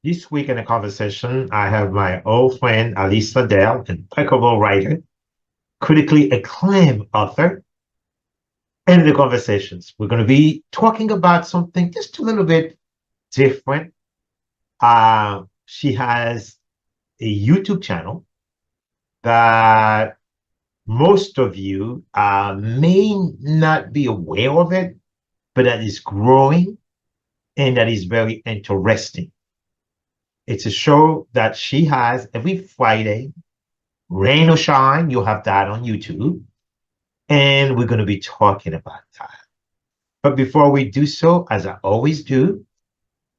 This week in the conversation, I have my old friend Alice Liddell, impeccable writer, critically acclaimed author. In the conversations, we're going to be talking about something just a little bit different. She has a YouTube channel that most of you may not be aware of it, but that is growing and that is very interesting. It's a show that she has every Friday, rain or shine. You'll have that on YouTube. And we're going to be talking about that. But before we do so, as I always do,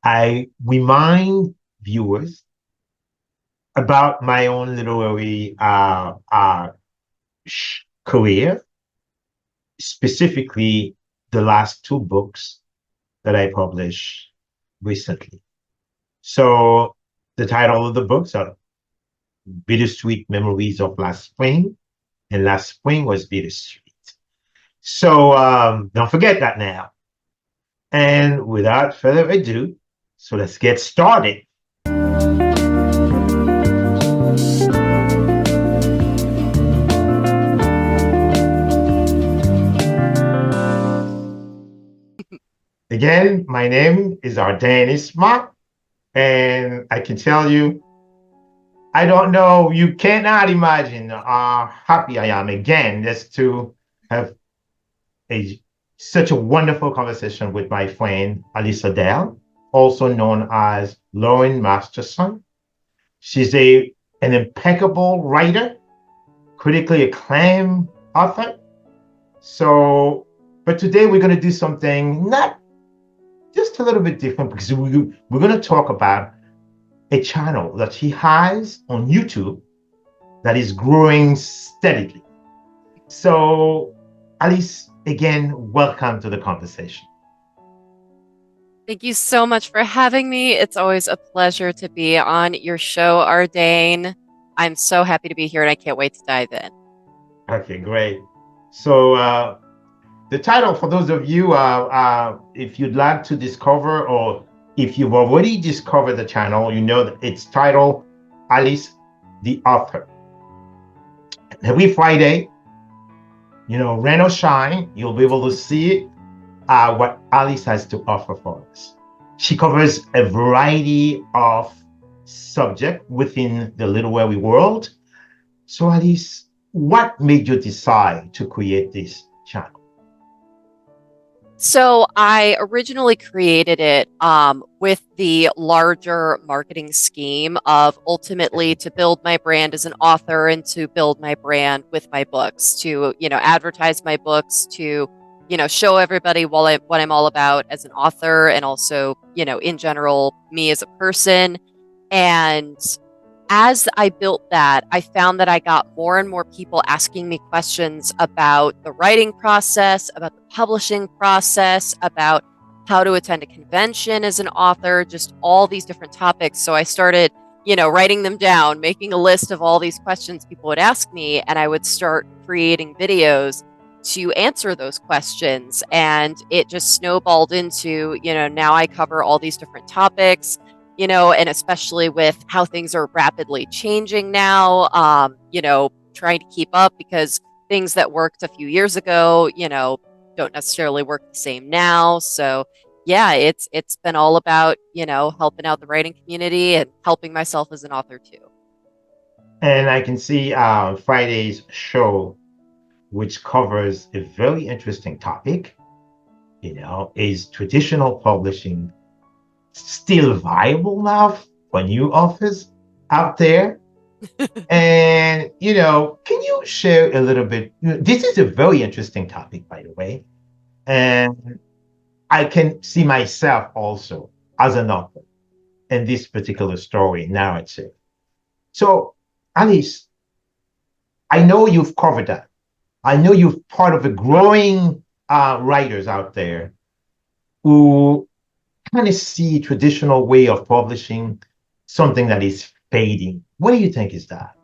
I remind viewers about my own literary career, specifically the last two books that I published recently. So the title of the books are Bittersweet Memories of Last Spring, and last spring was bittersweet. So don't forget that now. And without further ado, so let's get started. Again, my name is Ardain Isma, and I can tell you, I don't know, you cannot imagine how happy I am again just to have a such a wonderful conversation with my friend Alice Liddell, also known as Lauren Masterson. She's an impeccable writer, critically acclaimed author. So, but today we're going to do something not just a little bit different because we're going to talk about a channel that she has on YouTube that is growing steadily. So, Alice, again, welcome to the conversation. Thank you so much for having me. It's always a pleasure to be on your show, Ardain. I'm so happy to be here and I can't wait to dive in. Okay, great. So, the title, for those of you, if you'd like to discover or if you've already discovered the channel, you know that it's titled Alice the Author. Every Friday, rain or shine, you'll be able to see what Alice has to offer for us. She covers a variety of subjects within the literary world. So, Alice, what made you decide to create this channel? So I originally created it with the larger marketing scheme of ultimately to build my brand as an author and to build my brand with my books, to, advertise my books, to, show everybody what I'm all about as an author and also, in general, me as a person. And as I built that, I found that I got more and more people asking me questions about the writing process, about the publishing process, about how to attend a convention as an author, just all these different topics. So I started, writing them down, making a list of all these questions people would ask me, and I would start creating videos to answer those questions. And it just snowballed into, now I cover all these different topics, and especially with how things are rapidly changing now, trying to keep up because things that worked a few years ago, don't necessarily work the same now. So yeah, it's been all about, helping out the writing community and helping myself as an author too. And I can see Friday's show, which covers a very interesting topic, is traditional publishing still viable now for new authors out there? And, can you share a little bit? This is a very interesting topic, by the way. And I can see myself also as an author in this particular story narrative. So, Alice, I know you've covered that. I know you're part of a growing writers out there who kind of see traditional way of publishing something that is fading. What do you think is that?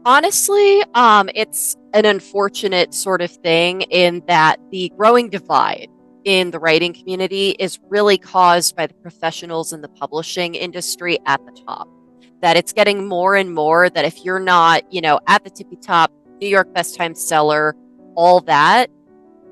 Honestly, it's an unfortunate sort of thing in that the growing divide in the writing community is really caused by the professionals in the publishing industry at the top. That it's getting more and more that if you're not, at the tippy top, New York Best Time seller, all that,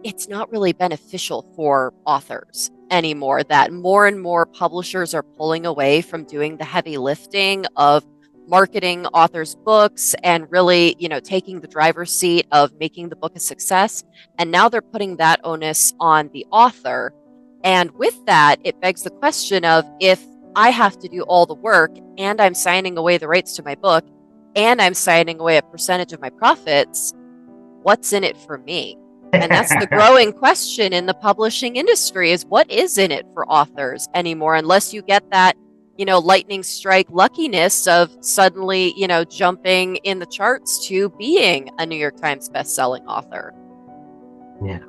it's not really beneficial for authors anymore. That more and more publishers are pulling away from doing the heavy lifting of marketing authors' books and really, taking the driver's seat of making the book a success. And now they're putting that onus on the author. And with that, it begs the question of, if I have to do all the work and I'm signing away the rights to my book and I'm signing away a percentage of my profits, what's in it for me? And that's the growing question in the publishing industry, is what is in it for authors anymore, unless you get that, lightning strike luckiness of suddenly, jumping in the charts to being a New York Times bestselling author. Yeah.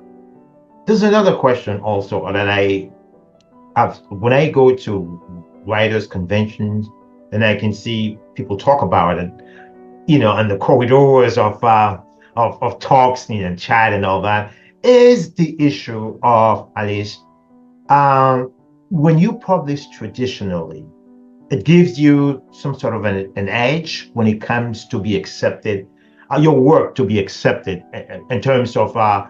There's another question also that I have when I go to writers' conventions, and I can see people talk about it, in the corridors of talks, chat and all that, is the issue of, Alice, when you publish traditionally, it gives you some sort of an edge when it comes to be accepted, your work to be accepted in terms of, and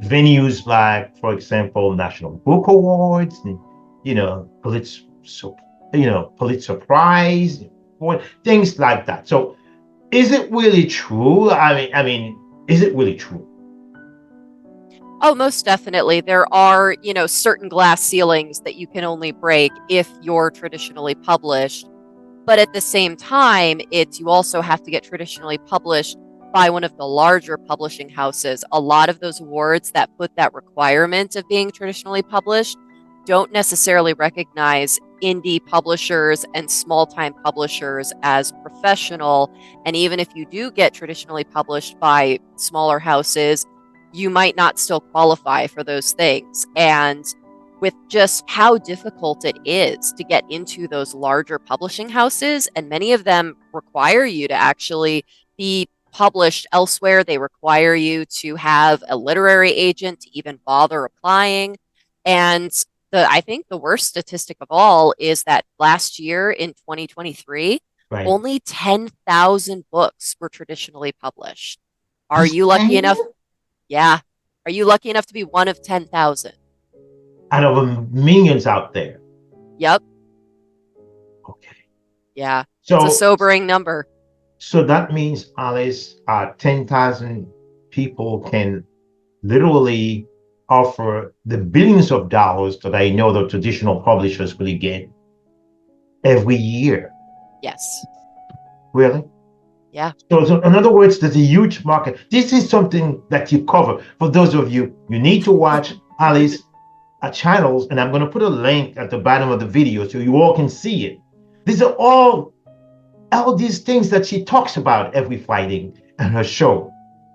venues like, for example, National Book Awards, and, Pulitzer Prize, or things like that. So, is it really true? I mean, is it really true? Oh, most definitely. There are, certain glass ceilings that you can only break if you're traditionally published. But at the same time, you also have to get traditionally published by one of the larger publishing houses. A lot of those awards that put that requirement of being traditionally published don't necessarily recognize indie publishers and small-time publishers as professional. And even if you do get traditionally published by smaller houses, you might not still qualify for those things. And with just how difficult it is to get into those larger publishing houses, and many of them require you to actually be published elsewhere. They require you to have a literary agent to even bother applying. And I think the worst statistic of all is that last year in 2023, Right. only 10,000 books were traditionally published. Are Just you lucky 10? enough? Yeah. Are you lucky enough to be one of 10,000? Out of millions out there. Yep. Okay. Yeah. It's a So, sobering number. so that means, Alice, 10,000 people can literally offer the billions of dollars that I know the traditional publishers really get every year. Yes. Really? Yeah. So in other words, there's a huge market. This is something that you cover. For those of you, you need to watch Alice channels, and I'm going to put a link at the bottom of the video so you all can see it. These are all these things that she talks about every Friday on her show.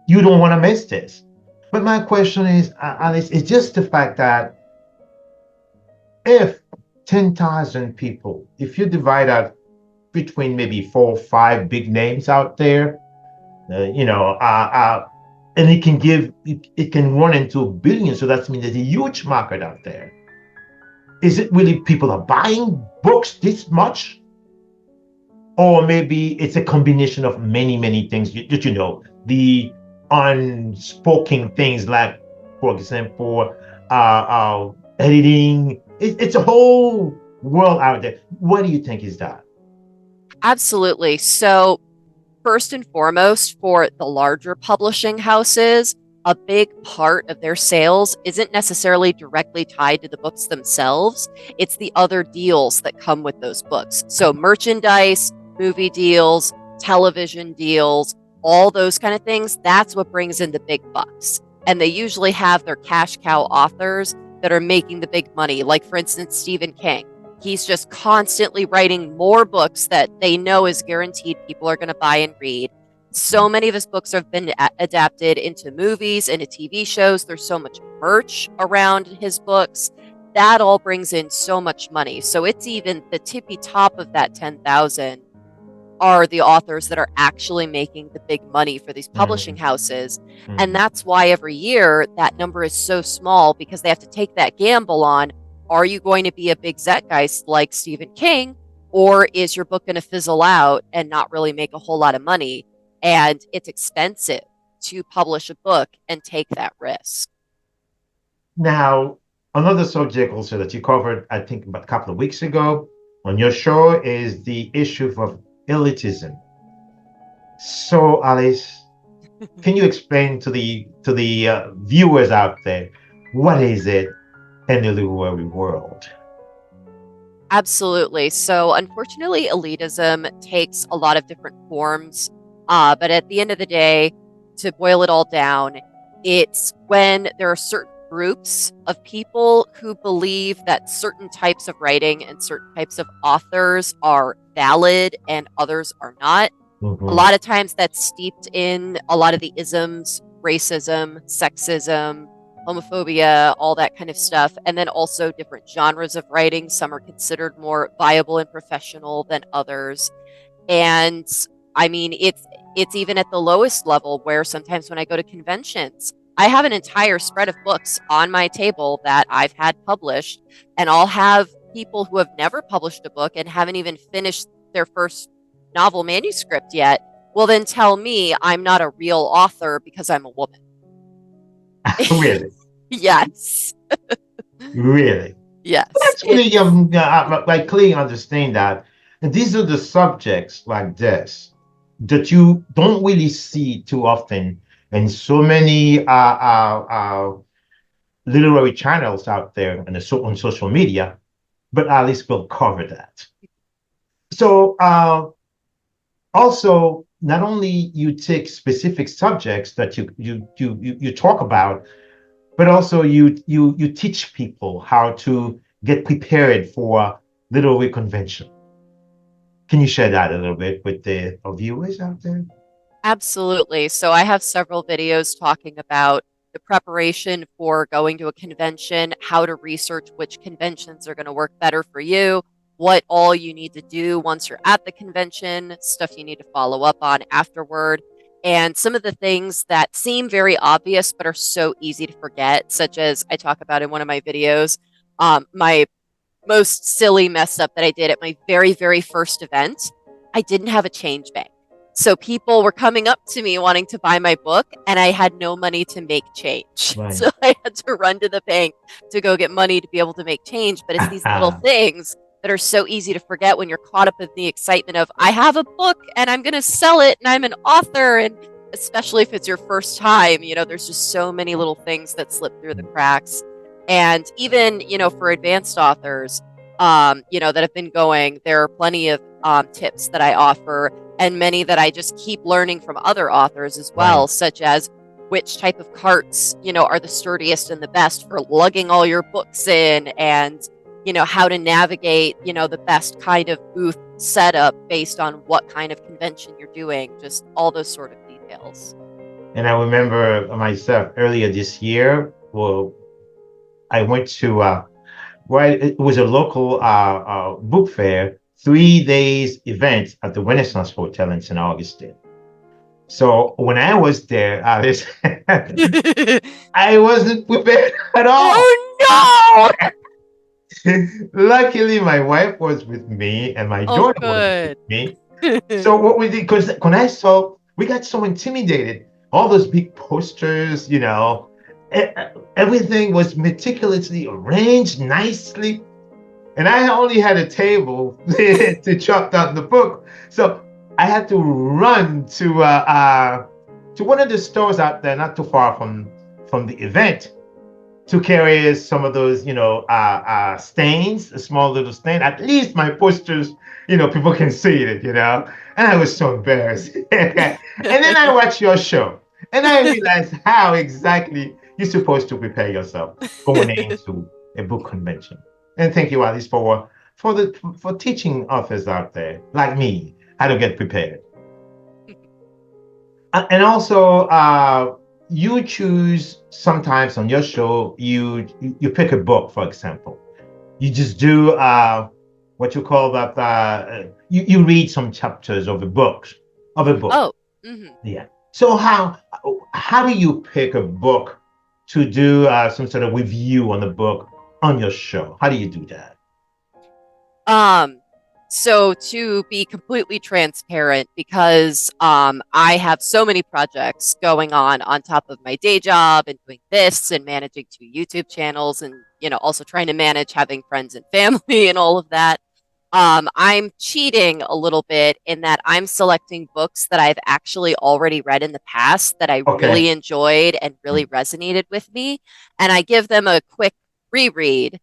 You don't want to miss this. But my question is, Alice, is just the fact that if 10,000 people, if you divide that between maybe 4 or 5 big names out there, and it can run into billions. So that means there's a huge market out there. Is it really people are buying books this much? Or maybe it's a combination of many, many things that the unspoken things like, for example, editing. It's a whole world out there. What do you think is that? Absolutely. So, first and foremost, for the larger publishing houses, a big part of their sales isn't necessarily directly tied to the books themselves. It's the other deals that come with those books. So, merchandise, movie deals, television deals, all those kind of things, that's what brings in the big bucks. And they usually have their cash cow authors that are making the big money. Like, for instance, Stephen King. He's just constantly writing more books that they know is guaranteed people are going to buy and read. So many of his books have been adapted into movies, into TV shows. There's so much merch around his books. That all brings in so much money. So it's even the tippy top of that 10,000 are the authors that are actually making the big money for these publishing Mhm. houses. And Mhm. that's why every year that number is so small, because they have to take that gamble on, are you going to be a big zeitgeist like Stephen King, or is your book going to fizzle out and not really make a whole lot of money? And it's expensive to publish a book and take that risk. Now, another subject also that you covered, I think, about a couple of weeks ago on your show is the issue of elitism. So, Alice, can you explain to the viewers out there what is it in the literary world? Absolutely. So, unfortunately, elitism takes a lot of different forms. But at the end of the day, to boil it all down, it's when there are certain groups of people who believe that certain types of writing and certain types of authors are valid and others are not. A Mhm. lot of times that's steeped in a lot of the isms, racism, sexism, homophobia, all that kind of stuff. And then also different genres of writing. Some are considered more viable and professional than others. And I mean, it's even at the lowest level where sometimes when I go to conventions, I have an entire spread of books on my table that I've had published, and I'll have people who have never published a book and haven't even finished their first novel manuscript yet will then tell me I'm not a real author because I'm a woman. Really, Yes. really. Yes. Actually, It's I clearly understand that. And these are the subjects like this that you don't really see too often in so many literary channels out there and on social media, but Alice will cover that. So also, not only you take specific subjects that you talk about, but also you teach people how to get prepared for literary convention. Can you share that a little bit with the viewers out there? Absolutely. So I have several videos talking about the preparation for going to a convention, how to research which conventions are going to work better for you, what all you need to do once you're at the convention, stuff you need to follow up on afterward, and some of the things that seem very obvious but are so easy to forget, such as I talk about in one of my videos. My most silly mess up that I did at my very, very first event, I didn't have a change bank. So people were coming up to me wanting to buy my book, and I had no money to make change. Right. So I had to run to the bank to go get money to be able to make change. But it's these little things that are so easy to forget when you're caught up in the excitement of, I have a book and I'm going to sell it and I'm an author. And especially if it's your first time, there's just so many little things that slip through the cracks. And even, for advanced authors, that have been going, there are plenty of tips that I offer and many that I just keep learning from other authors as Right. well, such as which type of carts, are the sturdiest and the best for lugging all your books in, and, how to navigate, the best kind of booth setup based on what kind of convention you're doing, just all those sort of details. And I remember myself earlier this year. Well, I went to it was a local book fair, 3 days event at the Renaissance Hotel in St. Augustine. So when I was there, Alice, I wasn't prepared at all. Oh no! Luckily, my wife was with me and my Oh, daughter was with good. me. So what we did, because when I saw, we got so intimidated. All those big posters, everything was meticulously arranged nicely, and I only had a table to chop down the book. So I had to run to one of the stores out there, not too far from the event, to carry some of those, stains, a small little stain. At least my posters, people can see it. And I was so embarrassed. And then I watched your show, and I realized how exactly you're supposed to prepare yourself going into a book convention. And thank you, Alice, for teaching authors out there like me how to get prepared. And also, you choose sometimes on your show, you pick a book, for example. You just do what you call that, you read some chapters of a book. Oh, mhm. Yeah. So how do you pick a book to do some sort of review on the book on your show? How do you do that? Um, so to be completely transparent, because I have so many projects going on top of my day job and doing this and managing 2 YouTube channels and also trying to manage having friends and family and all of that. I'm cheating a little bit in that I'm selecting books that I've actually already read in the past that I Okay. really enjoyed and really resonated with me, and I give them a quick reread,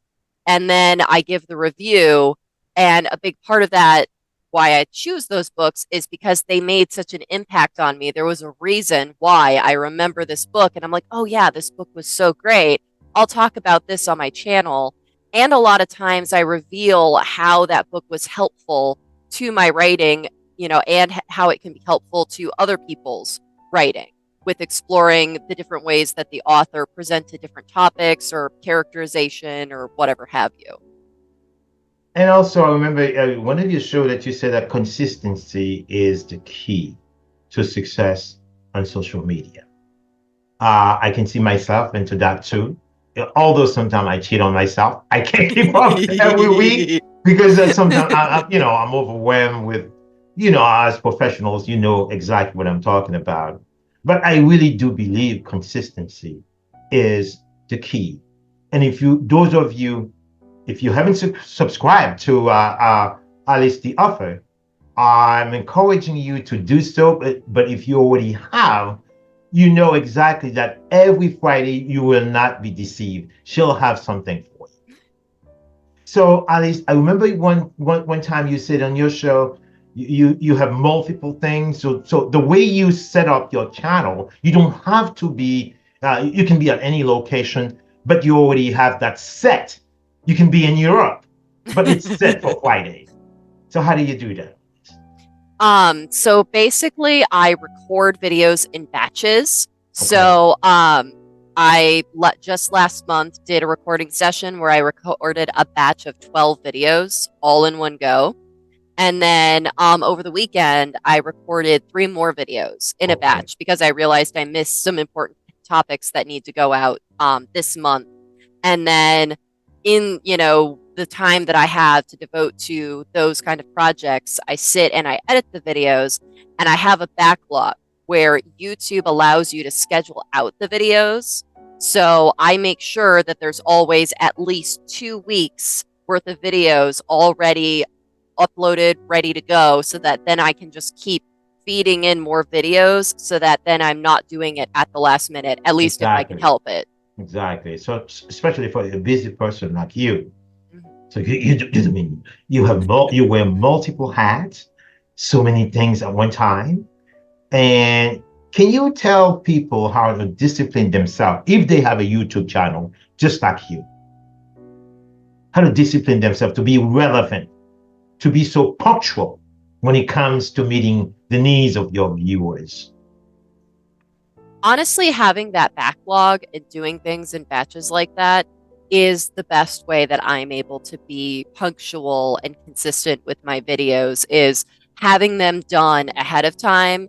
and then I give the review. And a big part of that, why I choose those books, is because they made such an impact on me. There was a reason why I remember this book, and I'm like, oh yeah, this book was so great. I'll talk about this on my channel. And a lot of times I reveal how that book was helpful to my writing, and how it can be helpful to other people's writing, with exploring the different ways that the author presented different topics or characterization or whatever have you. And also, I remember one of your show that you said that consistency is the key to success on social media. I can see myself into that too. Although sometimes I cheat on myself, I can't keep up every week because sometimes I'm overwhelmed with, as professionals, you know exactly what I'm talking about. But I really do believe consistency is the key. And those of you, if you haven't subscribed to Alice the Author, I'm encouraging you to do so. But if you already have, you know exactly that every Friday you will not be deceived. She'll have something for you. So, Alice, I remember one time you said on your show, you have multiple things. So the way you set up your channel, you don't have to be. You can be at any location, but you already have that set. You can be in Europe, but it's set for Friday. So how do you do that? So basically I record videos in batches. Okay. So just last month did a recording session where I recorded a batch of 12 videos all in one go. And then over the weekend, I recorded 3 more videos in a Okay. batch because I realized I missed some important topics that need to go out this month. And then in, the time that I have to devote to those kind of projects, I sit and I edit the videos, and I have a backlog where YouTube allows you to schedule out the videos. So I make sure that there's always at least 2 weeks worth of videos already uploaded, ready to go, so that then I can just keep feeding in more videos so that then I'm not doing it at the last minute, at least if I can Exactly. help it. Exactly. So especially for a busy person like you, Mhm. so I mean you wear multiple hats, so many things at one time. And can you tell people how to discipline themselves if they have a YouTube channel just like you? How to discipline themselves to be relevant, to be so punctual when it comes to meeting the needs of your viewers. Honestly, having that backlog and doing things in batches like that is the best way that I'm able to be punctual and consistent with my videos, is having them done ahead of time.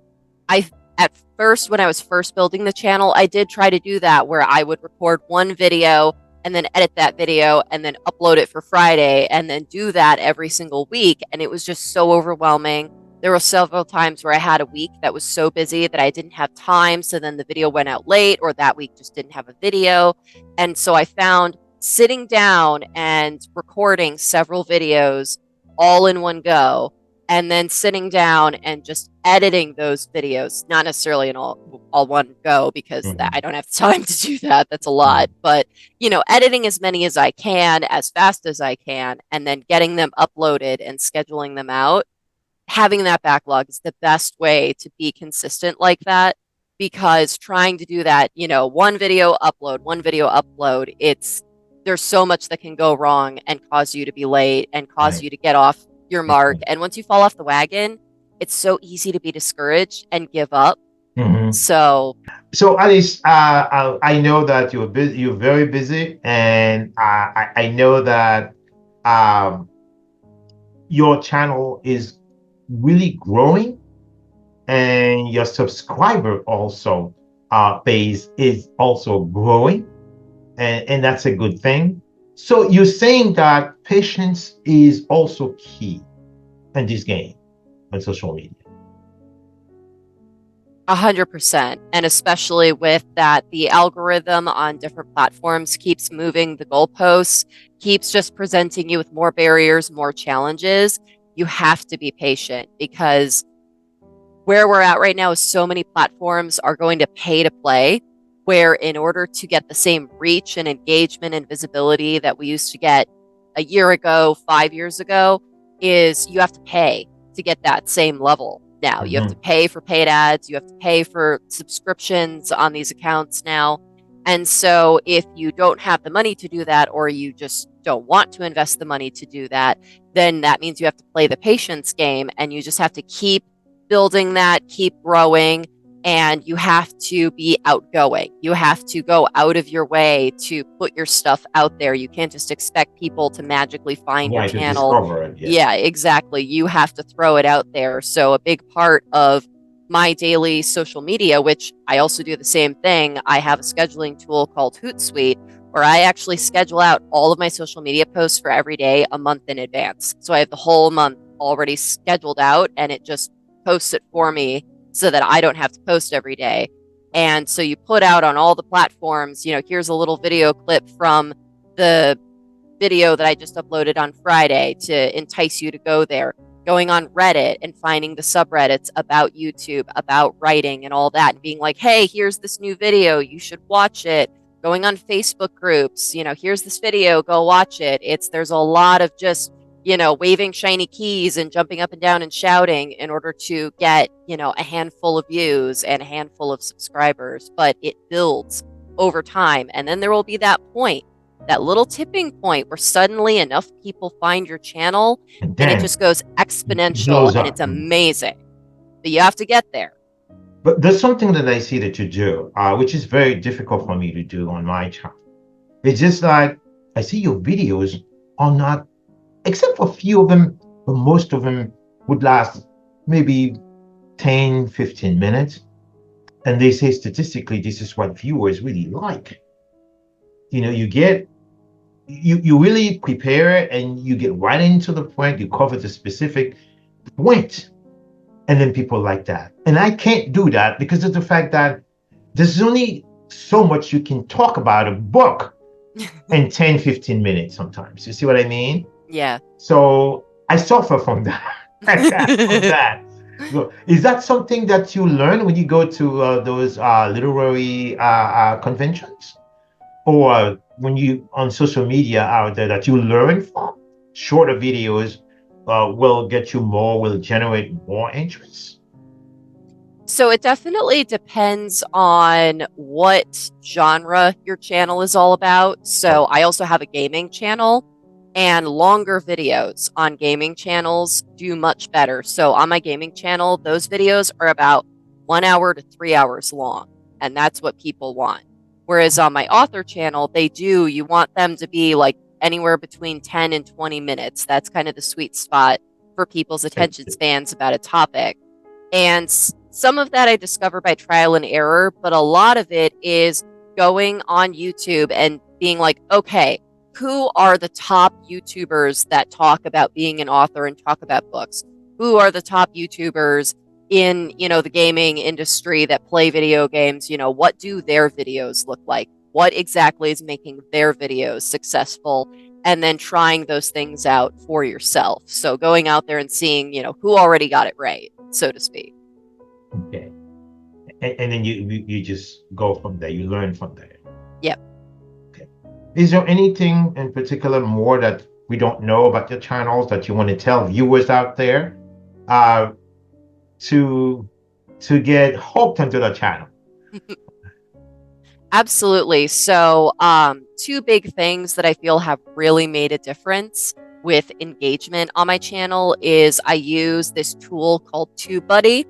I At first, when I was first building the channel, I did try to do that where I would record one video and then edit that video and then upload it for Friday and then do that every single week, and it was just so overwhelming. There were several times where I had a week that was so busy that I didn't have time. So then the video went out late, or that week just didn't have a video. And so I found sitting down and recording several videos all in one go, and then sitting down and just editing those videos, not necessarily in all one go, because I Mhm. don't have time to do that. That's a lot. But, editing as many as I can, as fast as I can, and then getting them uploaded and scheduling them out. Having that backlog is the best way to be consistent like that, because trying to do that, one video upload, there's so much that can go wrong and cause you to be late and cause Right. you to get off your mark. Mhm. And once you fall off the wagon, it's so easy to be discouraged and give up. Mhm. So, So Alice, I know that you're busy, you're very busy, and I know that um, your channel is really growing and your subscriber also base is also growing, and that's a good thing. So you're saying that patience is also key in this game on social media. 100%. And especially with that, the algorithm on different platforms keeps moving the goalposts, keeps just presenting you with more barriers, more challenges. You have to be patient because where we're at right now is so many platforms are going to pay to play, where in order to get the same reach and engagement and visibility that we used to get a year ago, 5 years ago, is you have to pay to get that same level now. You have to Mhm. pay for paid ads, you have to pay for subscriptions on these accounts now. And so if you don't have the money to do that, or you just don't want to invest the money to do that, then that means you have to play the patience game, and you just have to keep building that, keep growing, and you have to be outgoing. You have to go out of your way to put your stuff out there. You can't just expect people to magically find your Right, to channel. discover it, yeah. Yeah, exactly. You have to throw it out there. So a big part of my daily social media, which I also do the same thing, I have a scheduling tool called Hootsuite, where I actually schedule out all of my social media posts for every day a month in advance. So I have the whole month already scheduled out, and it just posts it for me so that I don't have to post every day. And so you put out on all the platforms, here's a little video clip from the video that I just uploaded on Friday to entice you to go there. Going on Reddit and finding the subreddits about YouTube, about writing and all that, and being like, hey, here's this new video, you should watch it. Going on Facebook groups, here's this video, go watch it. There's a lot of just waving shiny keys and jumping up and down and shouting in order to get, a handful of views and a handful of subscribers. But it builds over time. And then there will be that point, that little tipping point where suddenly enough people find your channel And and it then just goes it exponential, blows and up. it's amazing. But you have to get there. But there's something that I see that you do, which is very difficult for me to do on my channel. It's just like I see your videos are not, except for a few of them, but most of them would last maybe 10, 15 minutes. And they say statistically, this is what viewers really like. You really prepare and you get right into the point, you cover the specific point, and then people like that. And I can't do that because of the fact that there's only so much you can talk about a book in 10, 15 minutes sometimes. You see what I mean? Yeah. So I suffer from that. From that. So, is that something that you learn when you go to those literary conventions? Or when you on social media out there that you learn from? Shorter videos will get you more, will generate more interest. So it definitely depends on what genre your channel is all about. So I also have a gaming channel, and longer videos on gaming channels do much better. So on my gaming channel, those videos are about 1 hour to 3 hours long, and that's what people want. Whereas on my author channel, you want them to be like anywhere between 10 and 20 minutes. That's kind of the sweet spot for people's attention spans about a topic. And some of that I discover by trial and error, but a lot of it is going on YouTube and being like, okay, who are the top YouTubers that talk about being an author and talk about books? Who are the top YouTubers in, the gaming industry that play video games? What do their videos look like? What exactly is making their videos successful? And then trying those things out for yourself. So going out there and seeing, who already got it right, so to speak. Okay. And then you just go from there. You learn from there. Yep. Okay. Is there anything in particular more that we don't know about your channels that you want to tell viewers out there to get hooked into the channel? Absolutely. So, two big things that I feel have really made a difference with engagement on my channel is I use this tool called TubeBuddy.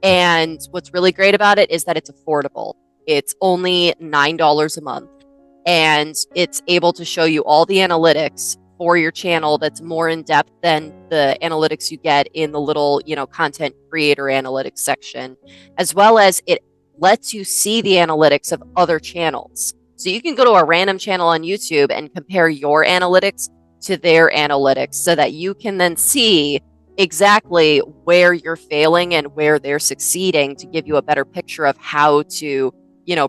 And what's really great about it is that it's affordable. It's only $9 a month, and it's able to show you all the analytics for your channel that's more in depth than the analytics you get in the little, content creator analytics section, as well as it lets you see the analytics of other channels. So you can go to a random channel on YouTube and compare your analytics to their analytics so that you can then see exactly where you're failing and where they're succeeding to give you a better picture of how to,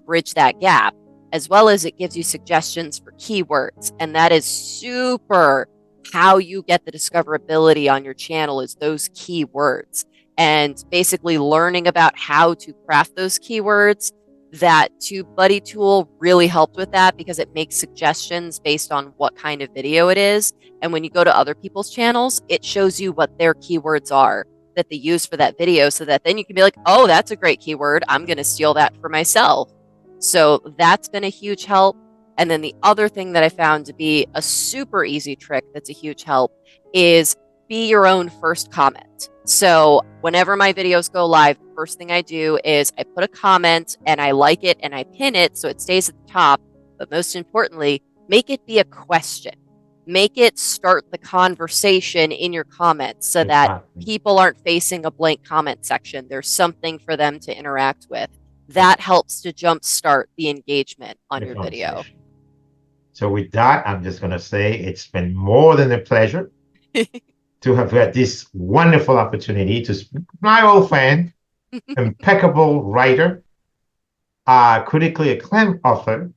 bridge that gap, as well as it gives you suggestions for keywords. And that is super how you get the discoverability on your channel is those keywords, and basically learning about how to craft those keywords. That TubeBuddy tool really helped with that because it makes suggestions based on what kind of video it is. And when you go to other people's channels, it shows you what their keywords are that they use for that video, so that then you can be like, oh, that's a great keyword. I'm going to steal that for myself. So that's been a huge help. And then the other thing that I found to be a super easy trick that's a huge help is be your own first comment. So whenever my videos go live, the first thing I do is I put a comment and I like it and I pin it so it stays at the top. But most importantly, make it be a question. Make it start the conversation in your comments so that people aren't facing a blank comment section. There's something for them to interact with. That helps to jumpstart the engagement on your video. So with that, I'm just going to say it's been more than a pleasure to have had this wonderful opportunity to speak with my old friend, impeccable writer, critically acclaimed author,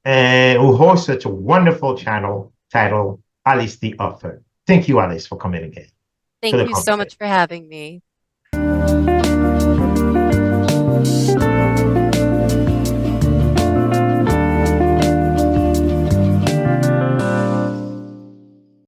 and who hosts such a wonderful channel titled Alice the Author. Thank you, Alice, for coming again. Thank you so much for having me.